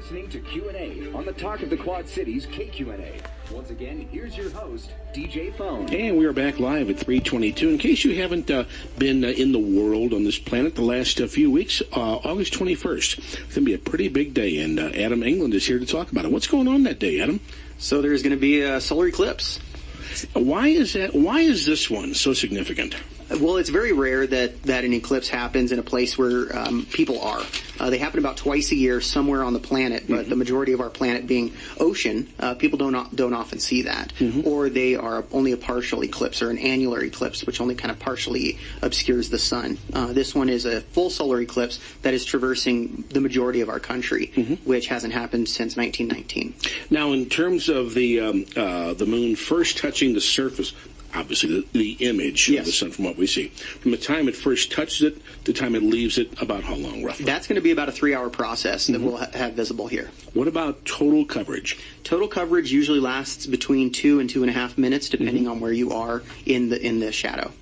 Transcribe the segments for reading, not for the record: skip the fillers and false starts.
listening to Q&A on the Talk of the Quad Cities KQNA. Once again, here's your host, DJ Phone. And we are back live at 3:22. In case you haven't been in the world on this planet the last few weeks, August 21st, it's going to be a pretty big day, and Adam England is here to talk about it. What's going on that day, Adam? So there's going to be a solar eclipse. Why is that? Why is this one so significant? Well, it's very rare that an eclipse happens in a place where people are. They happen about twice a year somewhere on the planet, but the majority of our planet being ocean, people don't often see that. Or they are only a partial eclipse or an annular eclipse, which only kind of partially obscures the sun. This one is a full solar eclipse that is traversing the majority of our country, which hasn't happened since 1919. Now, in terms of the moon first touching the surface, obviously the image of the sun from what we see, from the time it first touches it to the time it leaves it, about how long roughly? That's going to be about a 3-hour process that we'll have visible here. What about total coverage? Total coverage usually lasts between 2 and 2.5 minutes, depending on where you are in the shadow.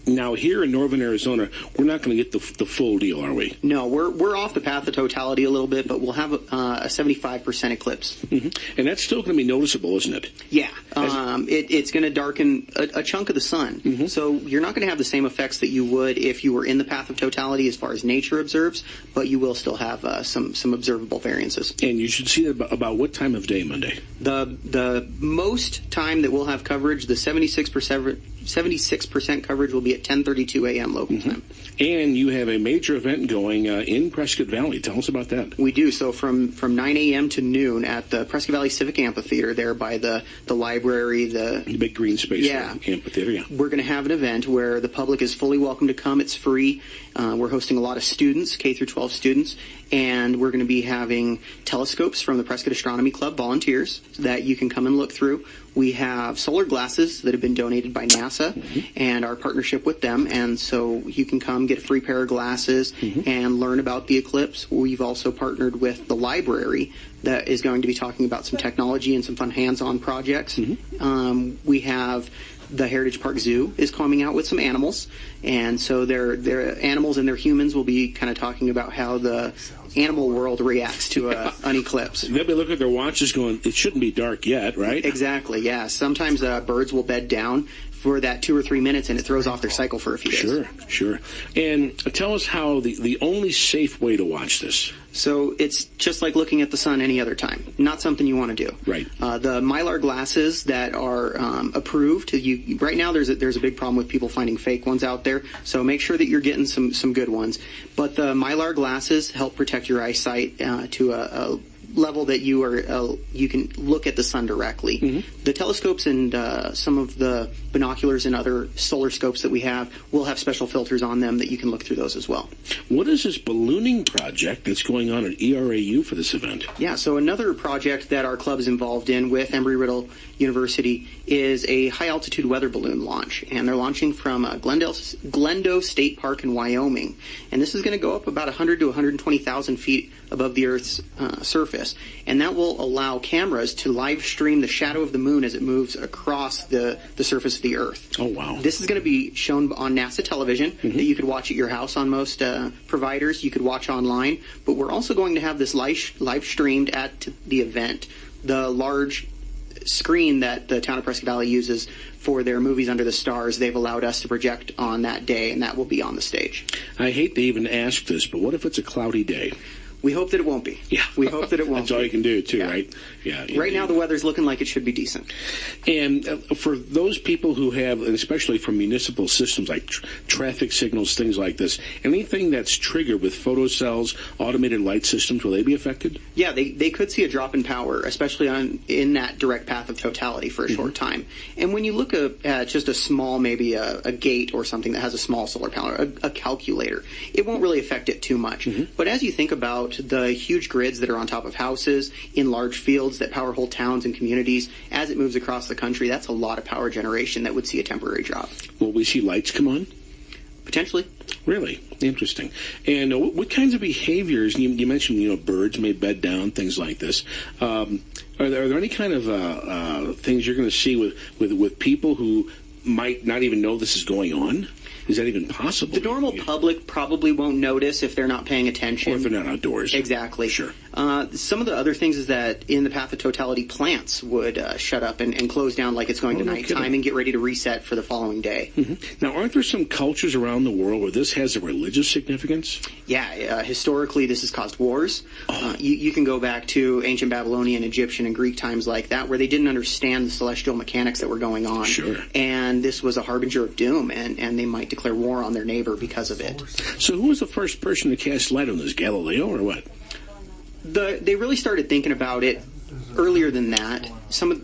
Now, here in northern Arizona, we're not going to get the full deal, are we? No, we're off the path of totality a little bit, but we'll have a 75% eclipse. And that's still going to be noticeable, isn't it? Yeah. It's going to darken a chunk of the sun. So you're not going to have the same effects that you would if you were in the path of totality as far as nature observes, but you will still have some observable variances. And you should see that about what time of day Monday? The most time that we'll have coverage, the 76% coverage will be at 10:32 a.m. local time. And you have a major event going in Prescott Valley. Tell us about that. We do. So from 9 a.m. to noon at the Prescott Valley Civic Amphitheater there by the library. The big green space amphitheater, We're going to have an event where the public is fully welcome to come. It's free. We're hosting a lot of students, K through 12 students, and we're going to be having telescopes from the Prescott Astronomy Club volunteers that you can come and look through. We have solar glasses that have been donated by NASA and our partnership with them, and so you can come get a free pair of glasses and learn about the eclipse. We've also partnered with the library that is going to be talking about some technology and some fun hands-on projects. We have the Heritage Park Zoo is coming out with some animals, and so their animals and their humans will be kind of talking about how the animal world reacts to an eclipse. They'll be looking at their watches going, it shouldn't be dark yet, right? Exactly, yeah. Sometimes birds will bed down for that 2 or 3 minutes, and it throws off their cycle for a few days. Sure. And tell us how the only safe way to watch this. So it's just like looking at the sun any other time. Not something you want to do. Right. The Mylar glasses that are approved, right now there's a big problem with people finding fake ones out there, so make sure that you're getting some good ones. But the Mylar glasses help protect your eyesight to a level that you can look at the sun directly. The telescopes and some of the binoculars and other solar scopes that we have will have special filters on them that you can look through those as well. What is this ballooning project that's going on at ERAU for this event? Yeah, so another project that our club is involved in with Embry-Riddle University is a high-altitude weather balloon launch, and they're launching from Glendo State Park in Wyoming. And this is going to go up about 100 to 120,000 feet above the Earth's surface, and that will allow cameras to live stream the shadow of the moon as it moves across the surface of the Earth. Oh, wow. This is going to be shown on NASA television that you could watch at your house on most providers. You could watch online, but we're also going to have this live streamed at the event. The large screen that the town of Prescott Valley uses for their movies under the stars, they've allowed us to project on that day, and that will be on the stage. I hate to even ask this, but what if it's a cloudy day? We hope that it won't be. Yeah. We hope that it won't That's all you can do, too, right? Yeah. Right now, the weather's looking like it should be decent. And for those people who have, and especially for municipal systems like traffic signals, things like this, anything that's triggered with photocells, automated light systems, will they be affected? Yeah, they could see a drop in power, especially in that direct path of totality for a short time. And when you look at just a small, maybe a gate or something that has a small solar panel, a calculator, it won't really affect it too much. But as you think about the huge grids that are on top of houses in large fields that power whole towns and communities, as it moves across the country, that's a lot of power generation that would see a temporary drop. Will we see lights come on? Potentially. Really? Interesting. And what kinds of behaviors, you mentioned, birds may bed down, things like this. Are there any kind of things you're going to see with people who might not even know this is going on? Is that even possible? The normal public probably won't notice if they're not paying attention. Or if they're not outdoors. Exactly. Sure. Some of the other things is that in the path of totality, plants would shut up and close down like it's going to nighttime and get ready to reset for the following day. Now, aren't there some cultures around the world where this has a religious significance? Yeah, historically this has caused wars. You can go back to ancient Babylonian, Egyptian, and Greek times like that where they didn't understand the celestial mechanics that were going on. Sure. And this was a harbinger of doom, and they might declare war on their neighbor because of it. So who was the first person to cast light on this, Galileo or what? They really started thinking about it earlier than that.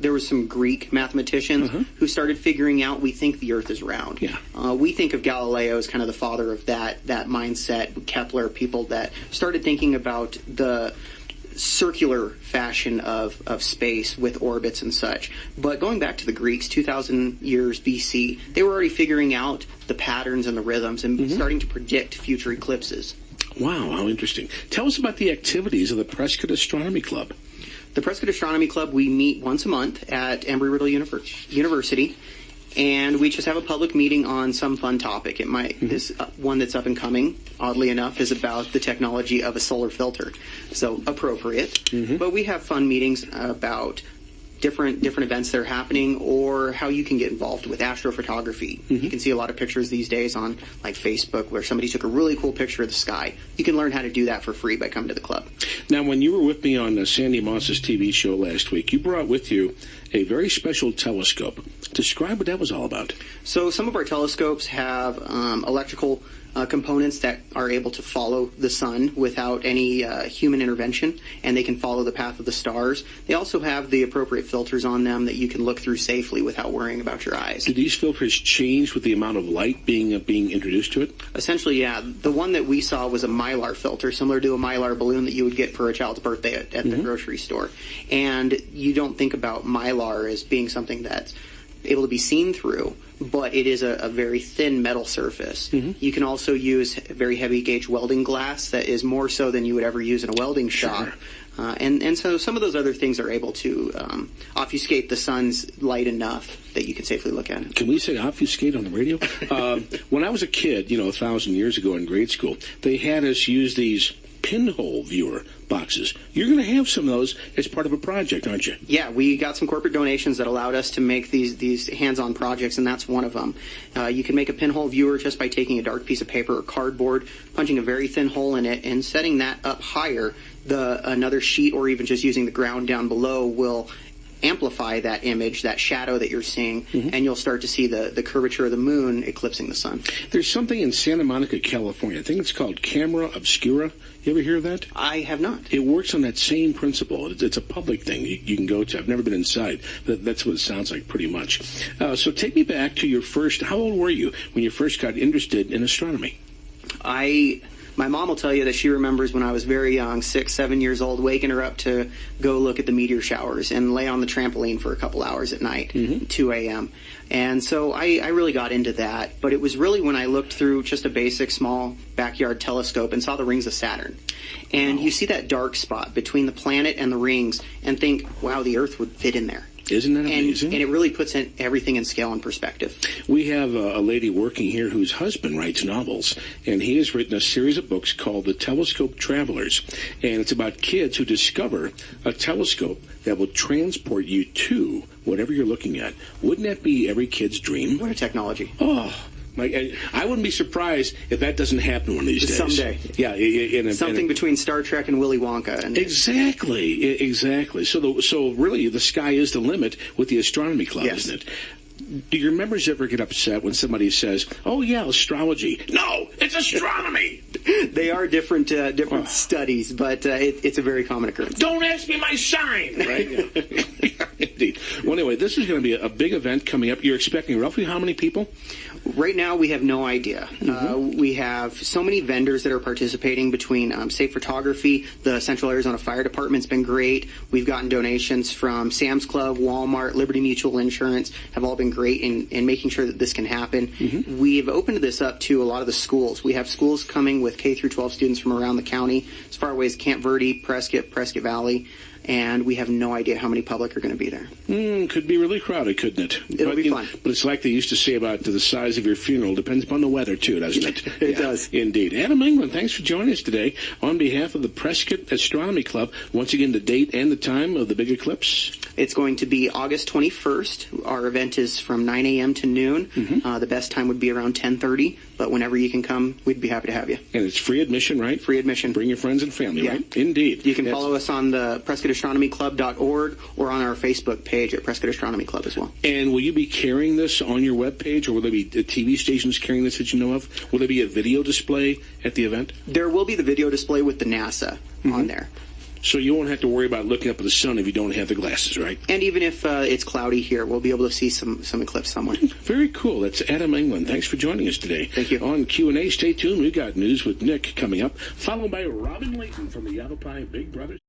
There was some Greek mathematicians who started figuring out, we think the Earth is round. Yeah. We think of Galileo as kind of the father of that mindset. Kepler, people that started thinking about the circular fashion of space with orbits and such. But going back to the Greeks, 2,000 years BC, they were already figuring out the patterns and the rhythms and starting to predict future eclipses. Wow, how interesting. Tell us about the activities of the Prescott Astronomy Club. The Prescott Astronomy Club, we meet once a month at Embry-Riddle University, and we just have a public meeting on some fun topic. It might this one that's up and coming, oddly enough, is about the technology of a solar filter, so appropriate. But we have fun meetings about different events that are happening, or how you can get involved with astrophotography. You can see a lot of pictures these days on like Facebook where somebody took a really cool picture of the sky. You can learn how to do that for free by coming to the club. Now, when you were with me on Sandy Moss's TV show last week, you brought with you a very special telescope. Describe what that was all about. So some of our telescopes have electrical components that are able to follow the sun without any human intervention, and they can follow the path of the stars. They also have the appropriate filters on them that you can look through safely without worrying about your eyes. Do these filters change with the amount of light being introduced to it? Essentially, yeah. The one that we saw was a Mylar filter, similar to a Mylar balloon that you would get for a child's birthday at the grocery store. And you don't think about Mylar as being something that's able to be seen through, but it is a very thin metal surface. You can also use very heavy gauge welding glass that is more so than you would ever use in a welding shop. And so some of those other things are able to obfuscate the sun's light enough that you can safely look at it. Can we say obfuscate on the radio? When I was a kid, 1,000 years ago in grade school, they had us use these pinhole viewer boxes. You're going to have some of those as part of a project, aren't you? Yeah, we got some corporate donations that allowed us to make these hands-on projects, and that's one of them. You can make a pinhole viewer just by taking a dark piece of paper or cardboard, punching a very thin hole in it, and setting that up higher. Another sheet, or even just using the ground down below, will amplify that image, that shadow that you're seeing, and you'll start to see the curvature of the moon eclipsing the sun. There's something in Santa Monica, California. I think it's called Camera Obscura. You ever hear of that? I have not. It works on that same principle. It's a public thing you can go to. I've never been inside, but that's what it sounds like pretty much. So take me back to your first, how old were you when you first got interested in astronomy? My mom will tell you that she remembers when I was very young, 6, 7 years old, waking her up to go look at the meteor showers and lay on the trampoline for a couple hours at night, 2 a.m. And so I really got into that. But it was really when I looked through just a basic small backyard telescope and saw the rings of Saturn. And you see that dark spot between the planet and the rings and think, wow, the Earth would fit in there. Isn't that amazing? And it really puts everything in scale and perspective. We have a lady working here whose husband writes novels, and he has written a series of books called The Telescope Travelers. And it's about kids who discover a telescope that will transport you to whatever you're looking at. Wouldn't that be every kid's dream? What a technology. Oh, I wouldn't be surprised if that doesn't happen one of these days. Someday. Yeah. Something between Star Trek and Willy Wonka. Exactly. So really, the sky is the limit with the astronomy club, isn't it? Do your members ever get upset when somebody says, oh, yeah, astrology? No, it's astronomy! They are different studies, but it's a very common occurrence. Don't ask me my sign! Right? Indeed. Well, anyway, this is going to be a big event coming up. You're expecting roughly how many people? Right now, we have no idea. We have so many vendors that are participating between Safe Photography. The Central Arizona Fire Department's been great. We've gotten donations from Sam's Club, Walmart, Liberty Mutual Insurance, have all been great in making sure that this can happen. We've opened this up to a lot of the schools. We have schools coming with K through 12 students from around the county, as far away as Camp Verde, Prescott Valley, and we have no idea how many public are going to be there. Could be really crowded, couldn't it? It'll be fun. But it's like they used to say about the size of your funeral. Depends upon the weather, too, doesn't it? It does. Indeed. Adam England, thanks for joining us today. On behalf of the Prescott Astronomy Club, once again, the date and the time of the big eclipse? It's going to be August 21st. Our event is from 9 a.m. to noon. The best time would be around 10:30, but whenever you can come, we'd be happy to have you. And it's free admission, right? Free admission. Bring your friends and family, right? Indeed. You can follow us on the PrescottAstronomyClub.org or on our Facebook page at Prescott Astronomy Club as well. And will you be carrying this on your webpage, or will there be TV stations carrying this that you know of? Will there be a video display at the event? There will be the video display with the NASA on there. So you won't have to worry about looking up at the sun if you don't have the glasses, right? And even if it's cloudy here, we'll be able to see some eclipse somewhere. Very cool. That's Adam England. Thanks for joining us today. Thank you. On Q&A, stay tuned. We've got news with Nick coming up, followed by Robin Layton from the Yavapai Big Brothers.